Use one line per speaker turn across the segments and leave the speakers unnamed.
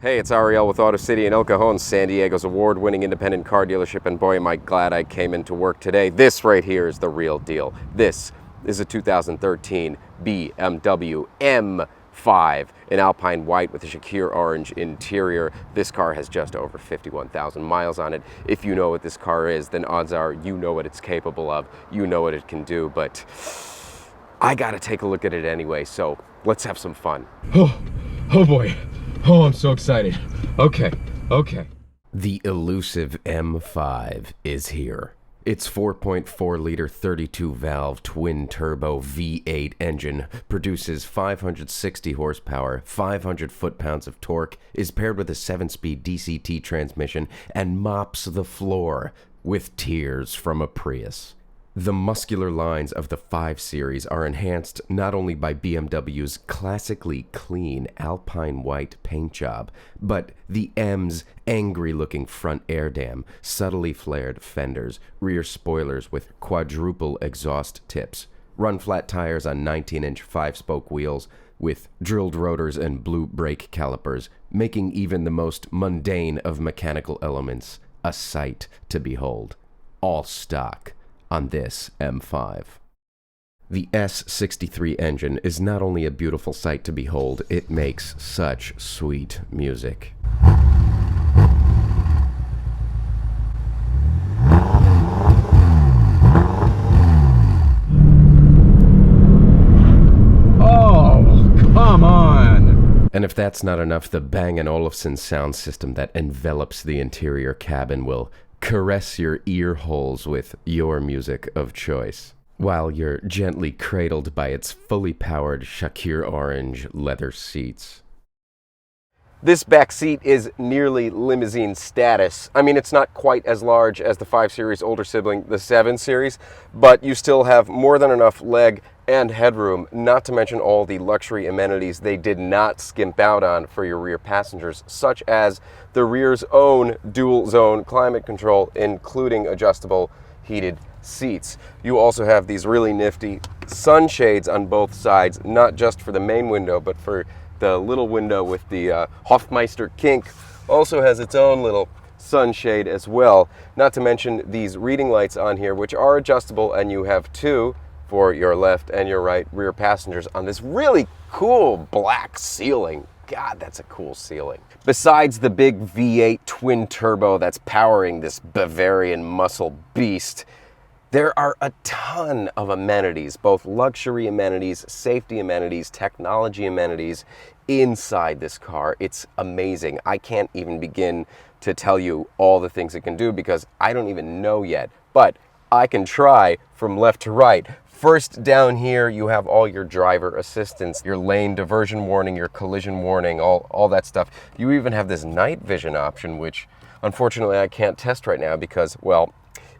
Hey, it's Ariel with Auto City in El Cajon, San Diego's award-winning independent car dealership, and boy am I glad I came into work today. This right here is the real deal. This is a 2013 BMW M5 in Alpine white with a Cjaon orange interior. This car has just over 51,000 miles on it. If you know what this car is, then odds are you know what it's capable of, you know what it can do, but I gotta take a look at it anyway, so let's have some fun.
Oh boy. Oh, I'm so excited. Okay.
The elusive M5 is here. Its 4.4-liter 32-valve twin-turbo V8 engine produces 560 horsepower, 500 foot-pounds of torque, is paired with a 7-speed DCT transmission, and mops the floor with tears from a Prius. The muscular lines of the 5 Series are enhanced not only by BMW's classically clean Alpine white paint job, but the M's angry-looking front air dam, subtly flared fenders, rear spoilers with quadruple exhaust tips, run-flat tires on 19-inch 5-spoke wheels with drilled rotors and blue brake calipers, making even the most mundane of mechanical elements a sight to behold. All stock on this M5. The S63 engine is not only a beautiful sight to behold, it makes such sweet music.
Oh, come on!
And if that's not enough, the Bang & Olufsen sound system that envelops the interior cabin will caress your ear holes with your music of choice, while you're gently cradled by its fully powered Cjaon orange leather seats. This back seat is nearly limousine status. I mean, it's not quite as large as the 5 Series older sibling, the 7 Series, but you still have more than enough leg and headroom, not to mention all the luxury amenities they did not skimp out on for your rear passengers, such as the rear's own dual zone climate control, including adjustable heated seats. You also have these really nifty sunshades on both sides, not just for the main window, but for the little window with the Hofmeister kink. Also has its own little sunshade as well, not to mention these reading lights on here, which are adjustable, and you have two for your left and your right rear passengers on this really cool black ceiling. God, that's a cool ceiling. Besides the big V8 twin turbo that's powering this Bavarian muscle beast, there are a ton of amenities, both luxury amenities, safety amenities, technology amenities inside this car. It's amazing. I can't even begin to tell you all the things it can do because I don't even know yet, but I can try from left to right. First, down here, you have all your driver assistance, your lane diversion warning, your collision warning, all that stuff. You even have this night vision option, which unfortunately I can't test right now because, well,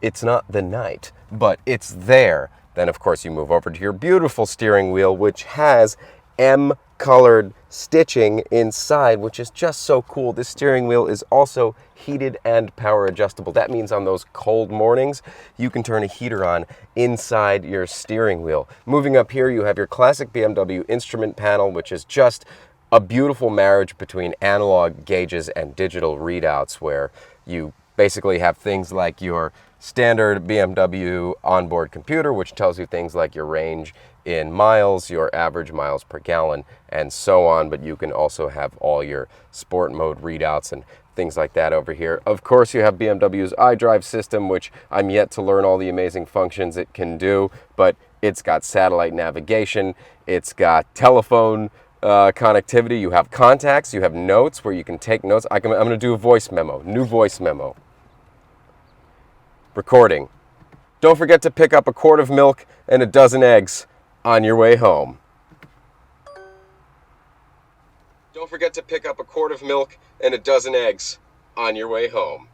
it's not the night, but it's there. Then, of course, you move over to your beautiful steering wheel, which has M-colored stitching inside, which is just so cool. This steering wheel is also heated and power adjustable. That means on those cold mornings, you can turn a heater on inside your steering wheel. Moving up here, you have your classic BMW instrument panel, which is just a beautiful marriage between analog gauges and digital readouts, where you basically have things like your standard BMW onboard computer, which tells you things like your range in miles, your average miles per gallon, and so on, but you can also have all your sport mode readouts and things like that over here. Of course, you have BMW's iDrive system, which I'm yet to learn all the amazing functions it can do, but it's got satellite navigation, it's got telephone connectivity, you have contacts, you have notes where you can take notes. I'm going to do a voice memo, new voice memo. Recording. Don't forget to pick up a quart of milk and a dozen eggs on your way home. Don't forget to pick up a quart of milk and a dozen eggs on your way home.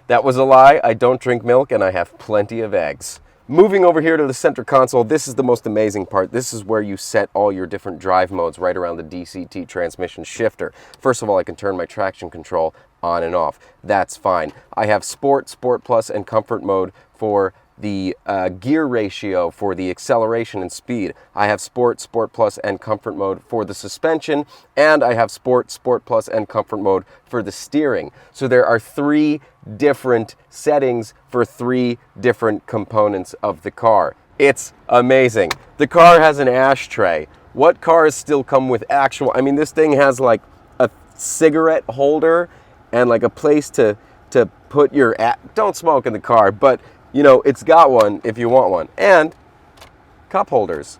That was a lie. I don't drink milk and I have plenty of eggs. Moving over here to the center console, this is the most amazing part. This is where you set all your different drive modes right around the DCT transmission shifter. First of all, I can turn my traction control on and off. That's fine. I have Sport, Sport Plus, and Comfort mode for
the gear ratio for the acceleration and speed. I have Sport, Sport Plus, and Comfort mode for the suspension, and I have Sport, Sport Plus, and Comfort mode for the steering. So there are 3 different settings for 3 different components of the car. It's amazing. The car has an ashtray. What cars still come with actual, I mean, this thing has like a cigarette holder and like a place to put your, don't smoke in the car, but you know, it's got one if you want one. And cup holders.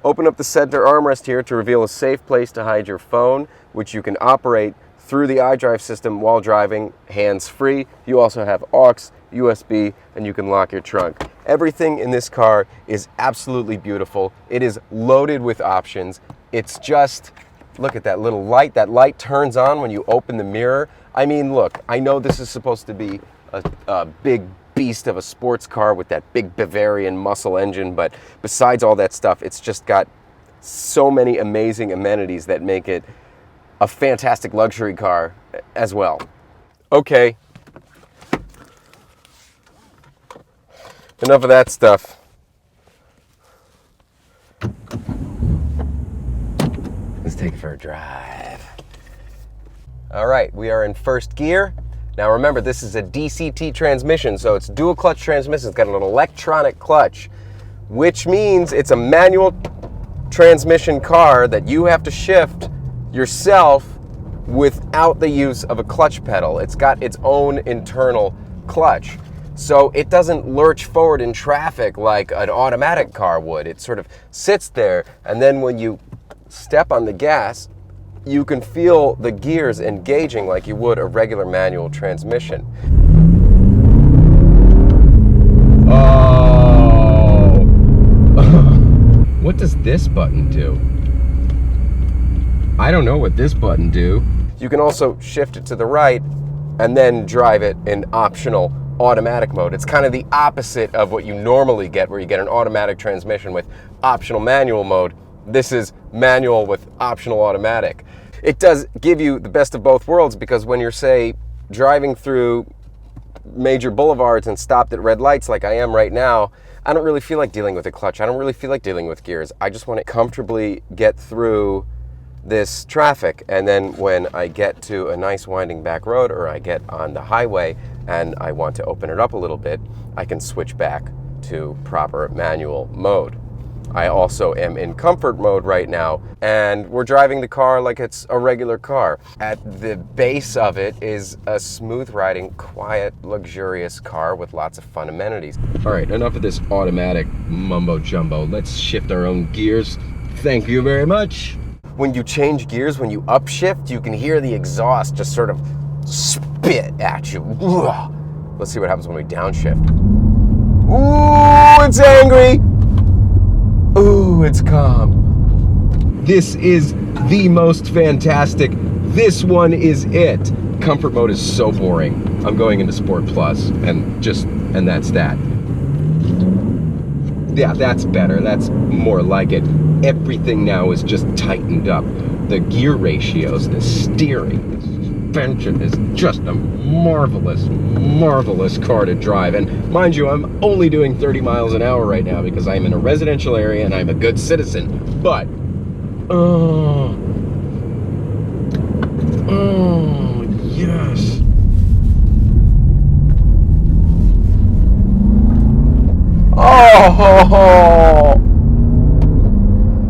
Open up the center armrest here to reveal a safe place to hide your phone, which you can operate through the iDrive system while driving hands-free. You also have aux, USB, and you can lock your trunk. Everything in this car is absolutely beautiful. It is loaded with options. It's just, look at that little light. That light turns on when you open the mirror. I mean, look, I know this is supposed to be a big beast of a sports car with that big Bavarian muscle engine, but besides all that stuff, it's just got so many amazing amenities that make it a fantastic luxury car as well. Okay, enough of that stuff. Let's take it for a drive. All right, we are in first gear. Now remember, this is a DCT transmission, so it's dual clutch transmission. It's got an electronic clutch, which means it's a manual transmission car that you have to shift yourself without the use of a clutch pedal. It's got its own internal clutch. So it doesn't lurch forward in traffic like an automatic car would. It sort of sits there, and then when you step on the gas, you can feel the gears engaging like you would a regular manual transmission.
Oh! What does this button do? I don't know what this button do.
You can also shift it to the right and then drive it in optional automatic mode. It's kind of the opposite of what you normally get, where you get an automatic transmission with optional manual mode. This is manual with optional automatic. It does give you the best of both worlds, because when you're, say, driving through major boulevards and stopped at red lights like I am right now, I don't really feel like dealing with a clutch. I don't really feel like dealing with gears. I just want to comfortably get through this traffic, and then when I get to a nice winding back road, or I get on the highway and I want to open it up a little bit, I can switch back to proper manual mode. I also am in comfort mode right now, and we're driving the car like it's a regular car. At the base of it is a smooth riding, quiet, luxurious car with lots of fun amenities.
All right, enough of this automatic mumbo jumbo. Let's shift our own gears. Thank you very much.
When you change gears, when you upshift, you can hear the exhaust just sort of spit at you. Ugh. Let's see what happens when we downshift. Ooh, it's angry. Ooh, it's calm.
This is the most fantastic. This one is it. Comfort mode is so boring. I'm going into Sport Plus, and that's that. Yeah, that's better. That's more like it. Everything now is just tightened up. The gear ratios, the steering, the suspension is just a marvelous, marvelous car to drive. And mind you, I'm only doing 30 miles an hour right now because I'm in a residential area and I'm a good citizen. But, oh, yes.
Oh!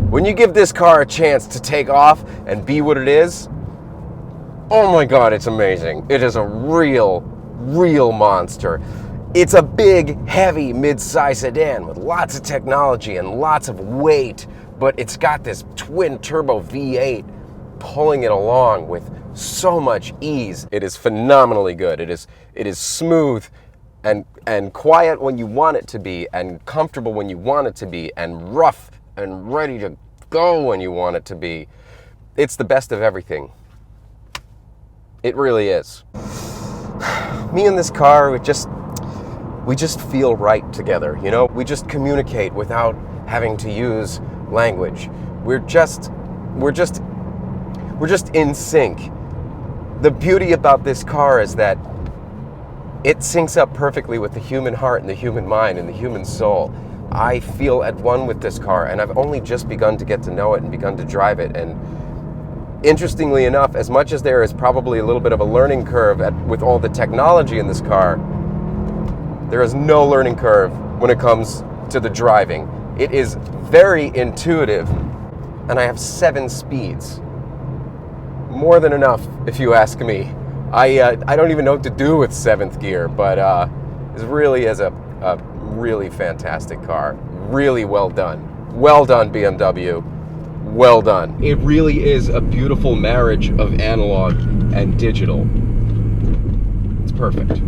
When you give this car a chance to take off and be what it is, oh my God, it's amazing. It is a real, real monster. It's a big, heavy, mid-size sedan with lots of technology and lots of weight, but it's got this twin-turbo V8 pulling it along with so much ease. It is phenomenally good. It is smooth and quiet when you want it to be, and comfortable when you want it to be, and rough and ready to go when you want it to be. It's the best of everything. It really is. Me and this car, we just feel right together, you know? We just communicate without having to use language. We're just in sync. The beauty about this car is that it syncs up perfectly with the human heart and the human mind and the human soul. I feel at one with this car, and I've only just begun to get to know it and begun to drive it. And interestingly enough, as much as there is probably a little bit of a learning curve with all the technology in this car, there is no learning curve when it comes to the driving. It is very intuitive, and I have 7 speeds. More than enough, if you ask me. I don't even know what to do with 7th gear, but it really is a really fantastic car. Really well done. Well done, BMW. Well done.
It really is a beautiful marriage of analog and digital. It's perfect.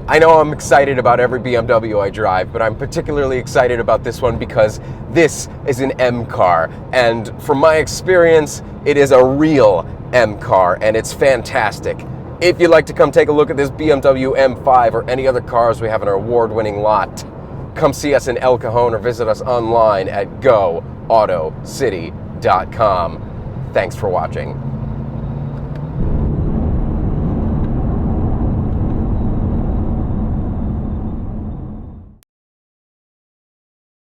I know I'm excited about every BMW I drive, but I'm particularly excited about this one because this is an M car, and from my experience, it is a real M car, and it's fantastic. If you'd like to come take a look at this BMW M5 or any other cars we have in our award-winning lot, come see us in El Cajon or visit us online at GoAutoCity.com. Thanks for watching.